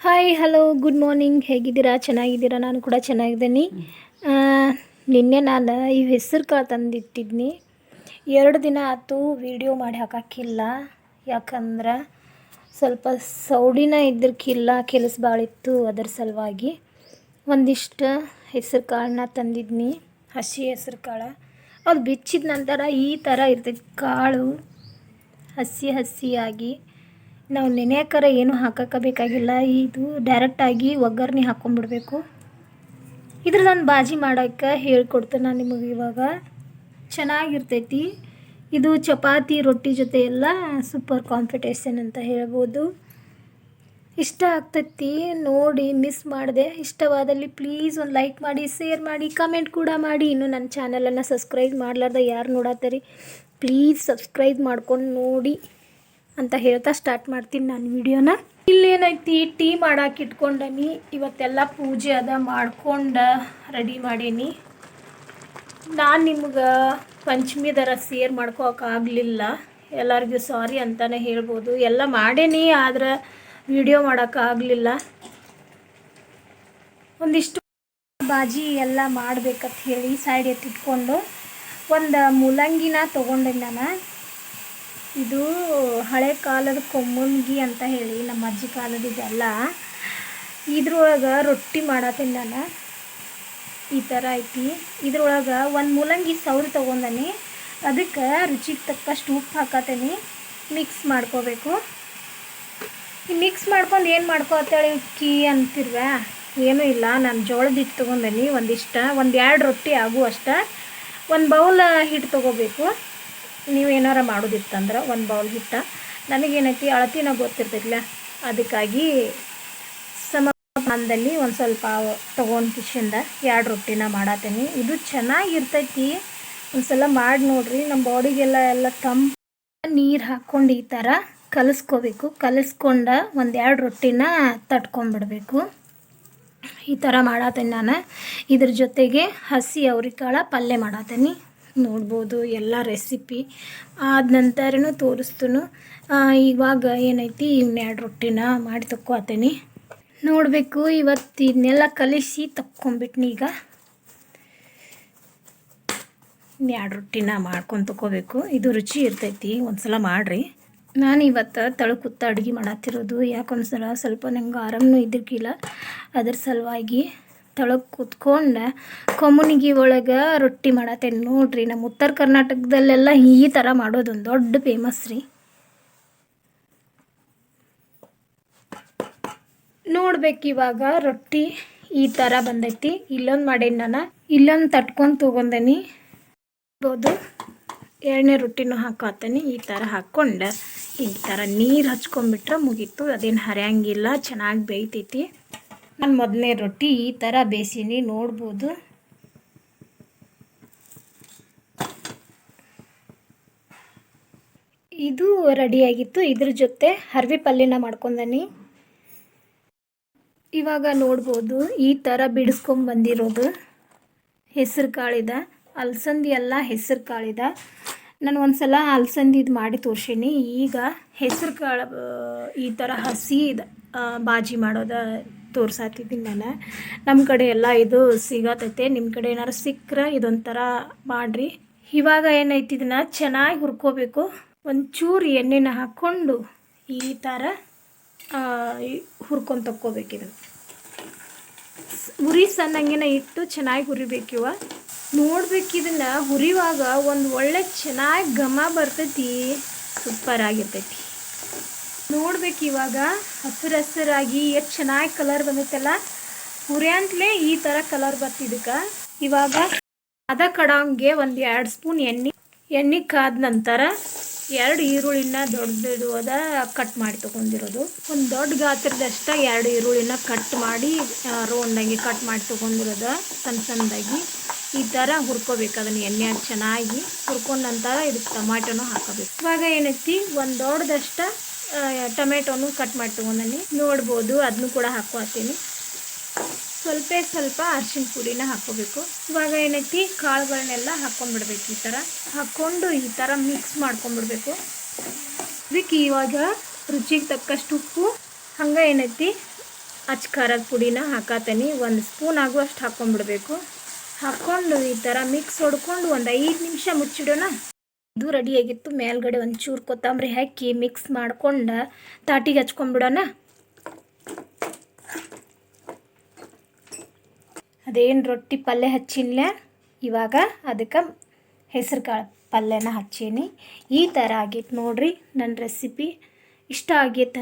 Hi hello good morning. ಹೇಗಿದ್ದೀರಾ? ಚೆನ್ನಾಗಿದ್ದೀರಾ? ನಾನು ಕೂಡ ಚೆನ್ನಾಗಿದ್ದೀನಿ. ನಿನ್ನೆ ನಾನು ಈ ಹೆಸರು ಕಾಳು ತಂದಿಟ್ಟಿದ್ನಿ. 2 ದಿನ ಆಯ್ತು ವೀಡಿಯೋ ಮಾಡಿ ಹಾಕೋಕ್ಕಿಲ್ಲ. ಯಾಕಂದ್ರೆ ಸ್ವಲ್ಪ ಸೌಡಿನ ಇದ್ರಕ್ಕಿಲ್ಲ, ಕೆಲಸ ಭಾಳ ಇತ್ತು. ಅದರ ಸಲುವಾಗಿ ಒಂದಿಷ್ಟು ಹೆಸರು ಕಾಳನ್ನ ತಂದಿದ್ನಿ, ಹಸಿ ಹೆಸರು ಕಾಳು. ಅದು ಬಿಚ್ಚಿದ ನಂತರ ಈ ಥರ ಇರ್ತೈತಿ ಕಾಳು, ಹಸಿಯಾಗಿ. ನಾವು ನೆನೆಯಾಕರ ಏನು ಹಾಕೋಬೇಕಾಗಿಲ್ಲ. ಇದು ಡೈರೆಕ್ಟಾಗಿ ಒಗ್ಗರಣೆ ಹಾಕ್ಕೊಂಡ್ಬಿಡ್ಬೇಕು. ಇದ್ರದ್ದೊಂದು ಬಾಜಿ ಮಾಡೋಕ್ಕೆ ಹೇಳ್ಕೊಡ್ತೇನೆ ನಾನು ನಿಮಗೆ ಇವಾಗ. ಚೆನ್ನಾಗಿರ್ತೈತಿ ಇದು. ಚಪಾತಿ ರೊಟ್ಟಿ ಜೊತೆ ಎಲ್ಲ ಸೂಪರ್ ಕಾಂಪಿಟೇಷನ್ ಅಂತ ಹೇಳ್ಬೋದು. ಇಷ್ಟ ಆಗ್ತೈತಿ ನೋಡಿ, ಮಿಸ್ ಮಾಡಿದೆ. ಇಷ್ಟವಾದಲ್ಲಿ ಪ್ಲೀಸ್ ಒಂದು ಲೈಕ್ ಮಾಡಿ, ಶೇರ್ ಮಾಡಿ, ಕಮೆಂಟ್ ಕೂಡ ಮಾಡಿ. ಇನ್ನು ನನ್ನ ಚಾನಲನ್ನು ಸಬ್ಸ್ಕ್ರೈಬ್ ಮಾಡಲಾರ್ದ ಯಾರು ನೋಡತ್ತೀರಿ ಪ್ಲೀಸ್ ಸಬ್ಸ್ಕ್ರೈಬ್ ಮಾಡ್ಕೊಂಡು ನೋಡಿ ಅಂತ ಹೇಳ್ತಾ ಸ್ಟಾರ್ಟ್ ಮಾಡ್ತೀನಿ ನಾನು ವಿಡಿಯೋನ. ಇಲ್ಲೇನೈತಿ, ಟೀ ಮಾಡಕ್ಕೆ ಇಟ್ಕೊಂಡನಿ. ಇವತ್ತೆಲ್ಲ ಪೂಜೆ ಅದ ಮಾಡ್ಕೊಂಡು ರೆಡಿ ಮಾಡೀನಿ. ನಾನು ನಿಮ್ಗೆ ಪಂಚಮಿ ದರ ಶೇರ್ ಮಾಡ್ಕೋಕ್ಕಾಗಲಿಲ್ಲ, ಎಲ್ಲರಿಗೂ ಸಾರಿ ಅಂತಲೇ ಹೇಳ್ಬೋದು. ಎಲ್ಲ ಮಾಡೇನಿ, ಆದ್ರೆ ವಿಡಿಯೋ ಮಾಡೋಕ್ಕಾಗಲಿಲ್ಲ. ಒಂದಿಷ್ಟು ಬಾಜಿ ಎಲ್ಲ ಮಾಡ್ಬೇಕಂತ ಹೇಳಿ ಸೈಡ್ ಎತ್ತಿಟ್ಕೊಂಡು ಒಂದು ಮೂಲಂಗಿನ ತೊಗೊಂಡೆ ನಾನು. ಇದು ಹಳೆ ಕಾಲದ ಕೊಮ್ಮನ್ಗಿ ಅಂತ ಹೇಳಿ ನಮ್ಮ ಅಜ್ಜಿ ಕಾಲದಿದೆಲ್ಲ. ಇದ್ರೊಳಗೆ ರೊಟ್ಟಿ ಮಾಡತ್ತೀನಿ ನಾನು. ಈ ಥರ ಐತಿ. ಇದ್ರೊಳಗೆ ಒಂದು ಮೂಲಂಗಿ ಸೌರಿ ತೊಗೊಂಡನಿ. ಅದಕ್ಕೆ ರುಚಿಗೆ ತಕ್ಕಷ್ಟು ಉಪ್ಪು ಹಾಕತ್ತೀನಿ. ಮಿಕ್ಸ್ ಮಾಡ್ಕೋಬೇಕು. ಈ ಮಿಕ್ಸ್ ಮಾಡ್ಕೊಂಡು ಏನು ಮಾಡ್ಕೋತೇಳಿ ಕೀ ಅಂತಿರ್ವ, ಏನೂ ಇಲ್ಲ. ನಾನು ಜೋಳದ ಹಿಟ್ಟು ತೊಗೊಂಡನಿ ಒಂದಿಷ್ಟು, 1-2 ರೊಟ್ಟಿ ಆಗು ಅಷ್ಟ. 1 ಬೌಲ್ ಹಿಟ್ಟು ತೊಗೋಬೇಕು. ನೀವು ಏನಾರ ಮಾಡೋದಿತ್ತಂದ್ರೆ 1 ಬೌಲ್ ಹಿಟ್ಟು. ನನಗೇನೈತಿ ಅಳತಿನ ಗೊತ್ತಿರ್ತೈತಿಲ್ಲ, ಅದಕ್ಕಾಗಿ ಸಮದಲ್ಲಿ ಒಂದು ಸ್ವಲ್ಪ ತೊಗೊಂಡು ಕಿಶಿಂದ 2 ರೊಟ್ಟಿನ ಮಾಡತ್ತೀನಿ. ಇದು ಚೆನ್ನಾಗಿರ್ತೈತಿ, ಒಂದು ಸಲ ಮಾಡಿ ನೋಡ್ರಿ. ನಮ್ಮ ಬಾಡಿಗೆಲ್ಲ ತಂಪು. ನೀರು ಹಾಕ್ಕೊಂಡು ಈ ಥರ ಕಲಿಸ್ಕೋಬೇಕು. ಕಲಿಸ್ಕೊಂಡು 1-2 ರೊಟ್ಟಿನ ತಟ್ಕೊಂಡ್ಬಿಡ್ಬೇಕು. ಈ ಥರ ಮಾಡತ್ತೀನಿ ನಾನು. ಇದ್ರ ಜೊತೆಗೆ ಹಸಿ ಅವ್ರಿಕಾಳು ಪಲ್ಯ ಮಾಡತ್ತೀನಿ. ನೋಡ್ಬೋದು ಎಲ್ಲ ರೆಸಿಪಿ ಆದ ನಂತರನೂ ತೋರಿಸ್ತನು. ಇವಾಗ ಏನೈತಿ, 2 ರೊಟ್ಟಿನ ಮಾಡಿ ತಕ್ಕೋತೀನಿ. ನೋಡಬೇಕು, ಇವತ್ತು ಇದನ್ನೆಲ್ಲ ಕಲಿಸಿ ತಕ್ಕೊಂಬಿಟ್ನಿ. ಈಗ 2 ರೊಟ್ಟಿನ ಮಾಡ್ಕೊಂಡು ತಗೋಬೇಕು. ಇದು ರುಚಿ ಇರ್ತೈತಿ, ಒಂದು ಸಲ ಮಾಡಿರಿ. ನಾನು ಇವತ್ತು ತಳಕುತ್ತ ಅಡುಗೆ ಮಾಡತ್ತಿರೋದು. ಯಾಕೊಂದ್ಸಲ ಸ್ವಲ್ಪ ನಂಗೆ ಆರಾಮನೂ ಇದ್ದಿರ್ಕಿಲ್ಲ, ಅದ್ರ ಸಲುವಾಗಿ ತಳಕ್ಕೆ ಕೂತ್ಕೊಂಡು ಕೊಮ್ಮನಿಗೆ ಒಳಗೆ ರೊಟ್ಟಿ ಮಾಡತ್ತೇನೆ. ನೋಡ್ರಿ, ನಮ್ಮ ಉತ್ತರ ಕರ್ನಾಟಕದಲ್ಲೆಲ್ಲ ಈ ಥರ ಮಾಡೋದೊಂದು ದೊಡ್ಡ ಫೇಮಸ್ ರೀ. ನೋಡ್ಬೇಕು, ಇವಾಗ ರೊಟ್ಟಿ ಈ ಥರ ಬಂದೈತಿ. ಇಲ್ಲೊಂದು ಮಾಡೇನಿ ನಾನು, ಇಲ್ಲೊಂದು ತಟ್ಕೊಂಡು ತೊಗೊಂಡನಿ. ಬೋದು 2ನೇ ರೊಟ್ಟಿನೂ ಹಾಕೋತೀನಿ. ಈ ಥರ ಹಾಕ್ಕೊಂಡು ಈ ಥರ ನೀರು ಹಚ್ಕೊಂಡ್ಬಿಟ್ರೆ ಮುಗೀತು. ಅದೇನು ಹರಿಯಂಗಿಲ್ಲ, ಚೆನ್ನಾಗಿ ಬೇಯ್ತೈತಿ. ನಾನು 1ನೇ ರೊಟ್ಟಿ ಈ ಥರ ಬೇಯಿಸೀನಿ, ನೋಡ್ಬೋದು. ಇದು ರೆಡಿಯಾಗಿತ್ತು. ಇದ್ರ ಜೊತೆ ಹರ್ವಿ ಪಲ್ಯನ ಮಾಡ್ಕೊಂಡನಿ. ಇವಾಗ ನೋಡ್ಬೋದು, ಈ ಥರ ಬಿಡಿಸ್ಕೊಂಬಂದಿರೋದು ಹೆಸರು ಕಾಳಿದ. ಅಲಸಂದಿ ಎಲ್ಲ ಹೆಸರು ಕಾಳಿದ. ನಾನು ಒಂದು ಸಲ ಅಲಸಂದಿದು ಮಾಡಿ ತೋರ್ಸೀನಿ. ಈಗ ಹೆಸರು ಕಾಳು ಈ ಥರ ಹಸಿ ಬಾಜಿ ಮಾಡೋದ ತೋರ್ಸಾತಿದ್ದೀನಿ ನಾನು. ನಮ್ಮ ಕಡೆ ಎಲ್ಲ ಇದು ಸಿಗತೈತೆ. ನಿಮ್ಮ ಕಡೆ ಏನಾರು ಸಿಕ್ಕರೆ ಇದೊಂಥರ ಮಾಡಿರಿ. ಇವಾಗ ಏನೈತಿ, ಇದನ್ನು ಚೆನ್ನಾಗಿ ಹುರ್ಕೋಬೇಕು. ಒಂಚೂರು ಎಣ್ಣೆನ ಹಾಕ್ಕೊಂಡು ಈ ಥರ ಹುರ್ಕೊಂಡು ತಕ್ಕೋಬೇಕು. ಇದು ಉರಿ ಸಣ್ಣಂಗೆನ ಇಟ್ಟು ಚೆನ್ನಾಗಿ ಹುರಿಬೇಕಿವ. ನೋಡ್ಬೇಕು, ಇದನ್ನು ಹುರಿಯುವಾಗ ಒಂದು ಒಳ್ಳೆ ಚೆನ್ನಾಗಿ ಘಮ ಬರ್ತೈತಿ, ಸೂಪರ್ ಆಗಿರ್ತೈತಿ. ನೋಡ್ಬೇಕು, ಇವಾಗ ಹಸಿರಾಗಿ ಎಷ್ಟು ಚೆನ್ನಾಗಿ ಕಲರ್ ಬಂದೈತಲ್ಲ. ಹುರಿಯಂತಲೇ ಈ ಥರ ಕಲರ್ ಬರ್ತಿದ್ದಕ್ಕೆ ಇವಾಗ ಅದ ಕಡಂಗೆ 1-2 ಸ್ಪೂನ್ ಎಣ್ಣೆ ಕಾದ ನಂತರ 2 ಈರುಳ್ಳಿನ ದೊಡ್ಡದು ಅದ ಕಟ್ ಮಾಡಿ ತೊಗೊಂಡಿರೋದು. ಒಂದು ದೊಡ್ಡ ಗಾತ್ರದಷ್ಟ 2 ಈರುಳ್ಳಿನ ಕಟ್ ಮಾಡಿ ರೌಂಡಾಗಿ ಕಟ್ ಮಾಡಿ ತೊಗೊಂಡಿರೋದು ಸಣ್ಣದಾಗಿ. ಈ ಥರ ಹುರ್ಕೋಬೇಕು. ಅದನ್ನು ಎಣ್ಣೆಯಾಗಿ ಚೆನ್ನಾಗಿ ಹುರ್ಕೊಂಡ ನಂತರ ಇದಕ್ಕೆ ಟೊಮ್ಯಾಟೊನೂ ಹಾಕೋಬೇಕು. ಇವಾಗ ಏನೈತಿ, ಒಂದು ದೊಡ್ಡದಷ್ಟ ಟೊಮೆಟೊನು ಕಟ್ ಮಾಡಿ ತೊಗೊಂಡನಿ. ನೋಡ್ಬೋದು, ಅದನ್ನು ಕೂಡ ಹಾಕ್ಕೋತೀನಿ. ಸ್ವಲ್ಪ ಅರಿಶಿನ ಪುಡಿನ ಹಾಕ್ಕೋಬೇಕು. ಇವಾಗ ಏನೈತಿ, ಕಾಳುಗಳನ್ನೆಲ್ಲ ಹಾಕ್ಕೊಂಡ್ಬಿಡ್ಬೇಕು. ಈ ಥರ ಹಾಕ್ಕೊಂಡು ಈ ಥರ ಮಿಕ್ಸ್ ಮಾಡ್ಕೊಂಡ್ಬಿಡ್ಬೇಕು. ಇದಕ್ಕೆ ಇವಾಗ ರುಚಿಗೆ ತಕ್ಕಷ್ಟು ಉಪ್ಪು, ಹಂಗೆ ಏನೈತಿ ಅಚ್ಚ ಖಾರದ ಪುಡಿನ ಹಾಕತೀನಿ. 1 ಸ್ಪೂನ್ ಆಗುವಷ್ಟು ಹಾಕ್ಕೊಂಡ್ಬಿಡ್ಬೇಕು. ಹಾಕ್ಕೊಂಡು ಈ ಥರ ಮಿಕ್ಸ್ ಹೊಡ್ಕೊಂಡು ಒಂದು 5 ನಿಮಿಷ ಮುಚ್ಚಿಡೋಣ. ಇದು ರೆಡಿಯಾಗಿತ್ತು. ಮೇಲ್ಗಡೆ ಒಂಚೂರು ಕೊತ್ತಂಬರಿ ಹಾಕಿ ಮಿಕ್ಸ್ ಮಾಡ್ಕೊಂಡು ತಾಟಿಗೆ ಹಚ್ಕೊಂಡ್ಬಿಡೋಣ. ಅದೇನು ರೊಟ್ಟಿ ಪಲ್ಯ ಹಚ್ಚಿನ್ಲ, ಇವಾಗ ಅದಕ್ಕೆ ಹೆಸರು ಕಾಳು ಪಲ್ಯನ ಹಚ್ಚೀನಿ. ಈ ಥರ ಆಗೈತೆ ನೋಡ್ರಿ ನನ್ನ ರೆಸಿಪಿ. ಇಷ್ಟ ಆಗೈತೆ